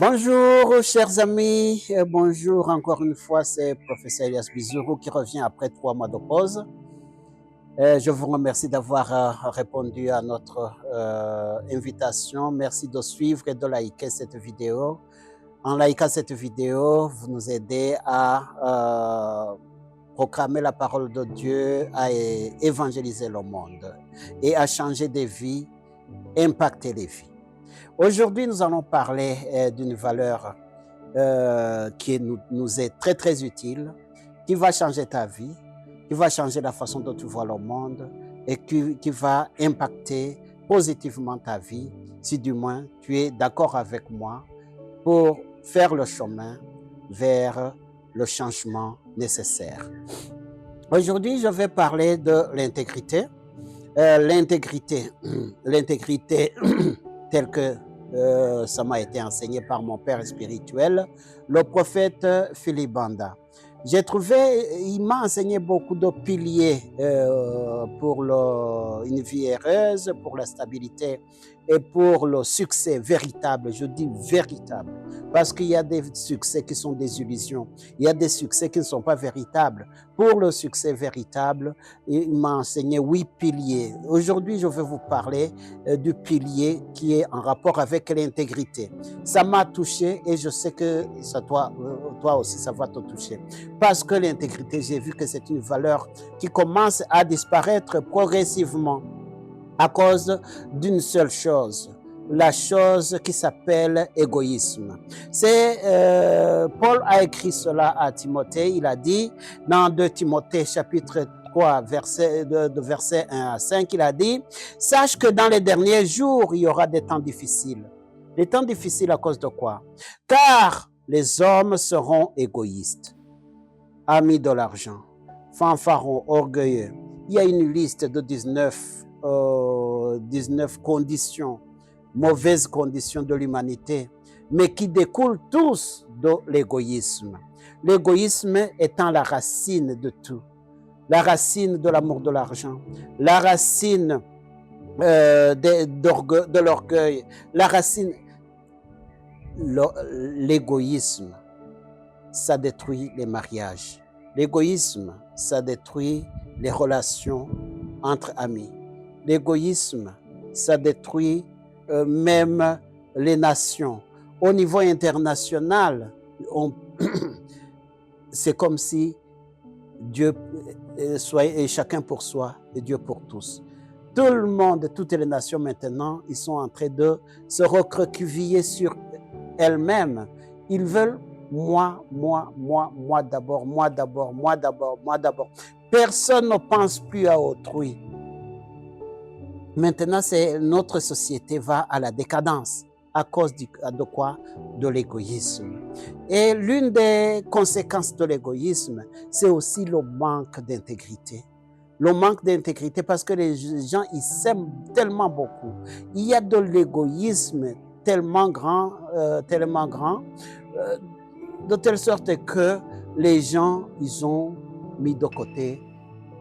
Bonjour, chers amis. Bonjour encore une fois, c'est Professeur Elias Bizuru qui revient après 3 mois de pause. Je vous remercie d'avoir répondu à notre invitation. Merci de suivre et de liker cette vidéo. En likant cette vidéo, vous nous aidez à proclamer la parole de Dieu, à évangéliser le monde et à changer des vies, impacter les vies. Aujourd'hui, nous allons parler d'une valeur qui nous est très, très utile, qui va changer ta vie, qui va changer la façon dont tu vois le monde et qui va impacter positivement ta vie, si du moins tu es d'accord avec moi pour faire le chemin vers le changement nécessaire. Aujourd'hui, je vais parler de l'intégrité. L'intégrité telle que ça m'a été enseigné par mon père spirituel, le prophète Philippe Banda. J'ai trouvé, il m'a enseigné beaucoup de piliers pour une vie heureuse, pour la stabilité et pour le succès véritable. Je dis véritable, parce qu'il y a des succès qui sont des illusions, il y a des succès qui ne sont pas véritables. Pour le succès véritable, il m'a enseigné 8 piliers. Aujourd'hui, je vais vous parler du pilier qui est en rapport avec l'intégrité. Ça m'a touché et je sais que ça, toi aussi, ça va te toucher. Parce que l'intégrité, j'ai vu que c'est une valeur qui commence à disparaître progressivement à cause d'une seule chose, la chose qui s'appelle égoïsme. Paul a écrit cela à Timothée, il a dit dans 2 Timothée chapitre 3, de verset 1 à 5, il a dit « Sache que dans les derniers jours, il y aura des temps difficiles. » Des temps difficiles à cause de quoi? Car les hommes seront égoïstes, amis de l'argent, fanfarons, orgueilleux. Il y a une liste de 19 conditions, mauvaises conditions de l'humanité, mais qui découlent tous de l'égoïsme. L'égoïsme étant la racine de tout, la racine de l'amour de l'argent, la racine de l'orgueil, la racine, l'égoïsme, ça détruit les mariages. L'égoïsme, ça détruit les relations entre amis. L'égoïsme, ça détruit même les nations. Au niveau international, c'est comme si Dieu soit chacun pour soi et Dieu pour tous. Tout le monde, toutes les nations maintenant, ils sont en train de se recroqueviller sur elles-mêmes. Ils veulent moi d'abord, moi d'abord, moi d'abord, moi d'abord. Personne ne pense plus à autrui. Maintenant, notre société va à la décadence à cause de quoi? De l'égoïsme. Et l'une des conséquences de l'égoïsme, c'est aussi le manque d'intégrité. Le manque d'intégrité parce que les gens, ils s'aiment tellement beaucoup. Il y a de l'égoïsme tellement grand, de telle sorte que les gens, ils ont mis de côté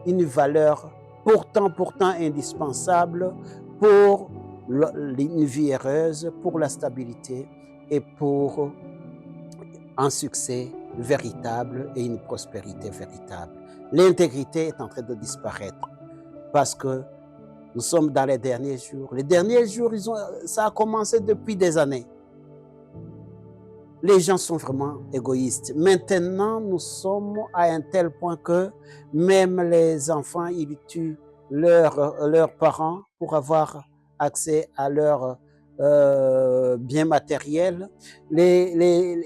une valeur pourtant indispensable pour une vie heureuse, pour la stabilité et pour un succès véritable et une prospérité véritable. L'intégrité est en train de disparaître parce que nous sommes dans les derniers jours. Les derniers jours, ça a commencé depuis des années. Les gens sont vraiment égoïstes. Maintenant, nous sommes à un tel point que même les enfants, ils tuent leurs parents pour avoir accès à leurs biens matériels. Les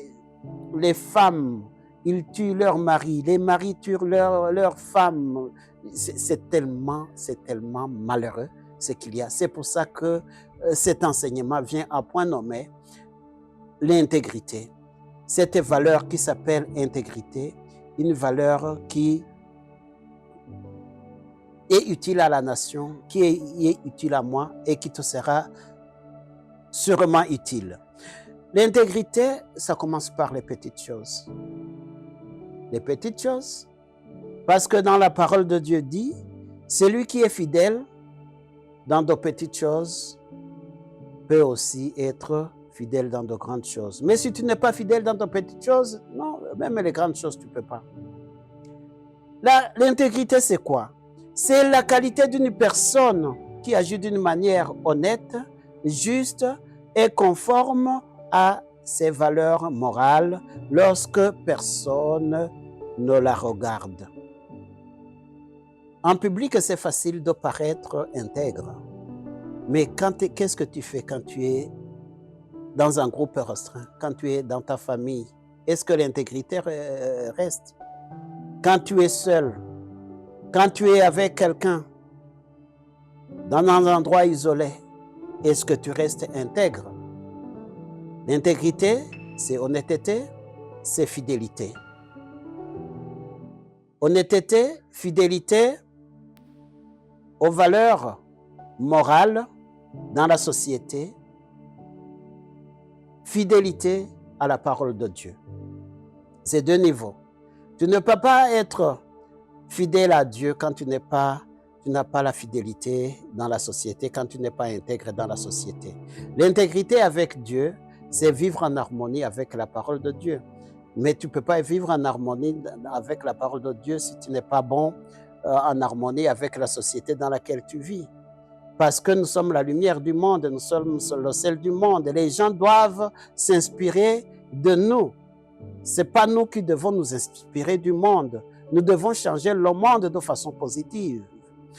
femmes, ils tuent leurs maris. Les maris tuent leurs femmes. C'est tellement malheureux ce qu'il y a. C'est pour ça que cet enseignement vient à point nommé l'intégrité. Cette valeur qui s'appelle intégrité, une valeur qui est utile à la nation, qui est utile à moi et qui te sera sûrement utile. L'intégrité, ça commence par les petites choses. Les petites choses, parce que dans la parole de Dieu dit, celui qui est fidèle dans de petites choses peut aussi être fidèle dans de grandes choses. Mais si tu n'es pas fidèle dans de petites choses, non, même les grandes choses, tu ne peux pas. L'intégrité, c'est quoi? C'est la qualité d'une personne qui agit d'une manière honnête, juste et conforme à ses valeurs morales lorsque personne ne la regarde. En public, c'est facile de paraître intègre. Mais qu'est-ce que tu fais quand tu es dans un groupe restreint, quand tu es dans ta famille? Est-ce que l'intégrité reste? Quand tu es seul, quand tu es avec quelqu'un, dans un endroit isolé, est-ce que tu restes intègre? L'intégrité, c'est honnêteté, c'est fidélité. Honnêteté, fidélité aux valeurs morales dans la société, fidélité à la parole de Dieu. C'est deux niveaux. Tu ne peux pas être fidèle à Dieu quand tu n'as pas la fidélité dans la société, quand tu n'es pas intègre dans la société. L'intégrité avec Dieu, c'est vivre en harmonie avec la parole de Dieu. Mais tu ne peux pas vivre en harmonie avec la parole de Dieu si tu n'es pas bon en harmonie avec la société dans laquelle tu vis. Parce que nous sommes la lumière du monde, nous sommes le sel du monde. Les gens doivent s'inspirer de nous. Ce n'est pas nous qui devons nous inspirer du monde. Nous devons changer le monde de façon positive.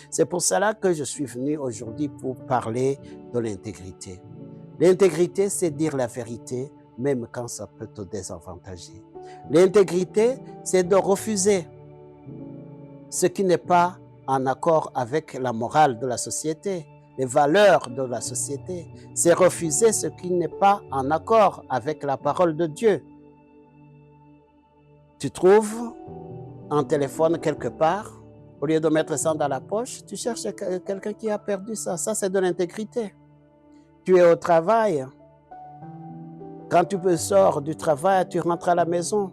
C'est pour cela que je suis venu aujourd'hui pour parler de l'intégrité. L'intégrité, c'est dire la vérité, même quand ça peut te désavantager. L'intégrité, c'est de refuser ce qui n'est pas en accord avec la morale de la société, les valeurs de la société. C'est refuser ce qui n'est pas en accord avec la parole de Dieu. Tu trouves un téléphone quelque part, au lieu de mettre ça dans la poche, tu cherches quelqu'un qui a perdu ça. Ça, c'est de l'intégrité. Tu es au travail. Quand tu sors du travail, tu rentres à la maison.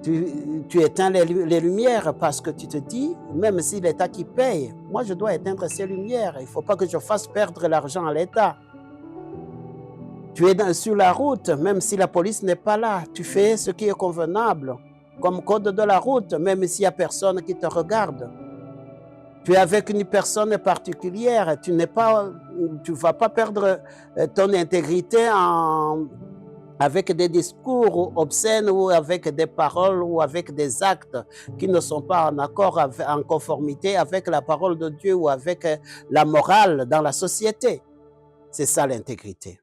Tu éteins les lumières parce que tu te dis, même si l'État qui paye, moi je dois éteindre ces lumières. Il ne faut pas que je fasse perdre l'argent à l'État. Tu es sur la route, même si la police n'est pas là. Tu fais ce qui est convenable, comme code de la route, même s'il n'y a personne qui te regarde. Tu es avec une personne particulière, tu ne vas pas perdre ton intégrité avec des discours obscènes ou avec des paroles ou avec des actes qui ne sont pas en accord, en conformité avec la parole de Dieu ou avec la morale dans la société. C'est ça l'intégrité.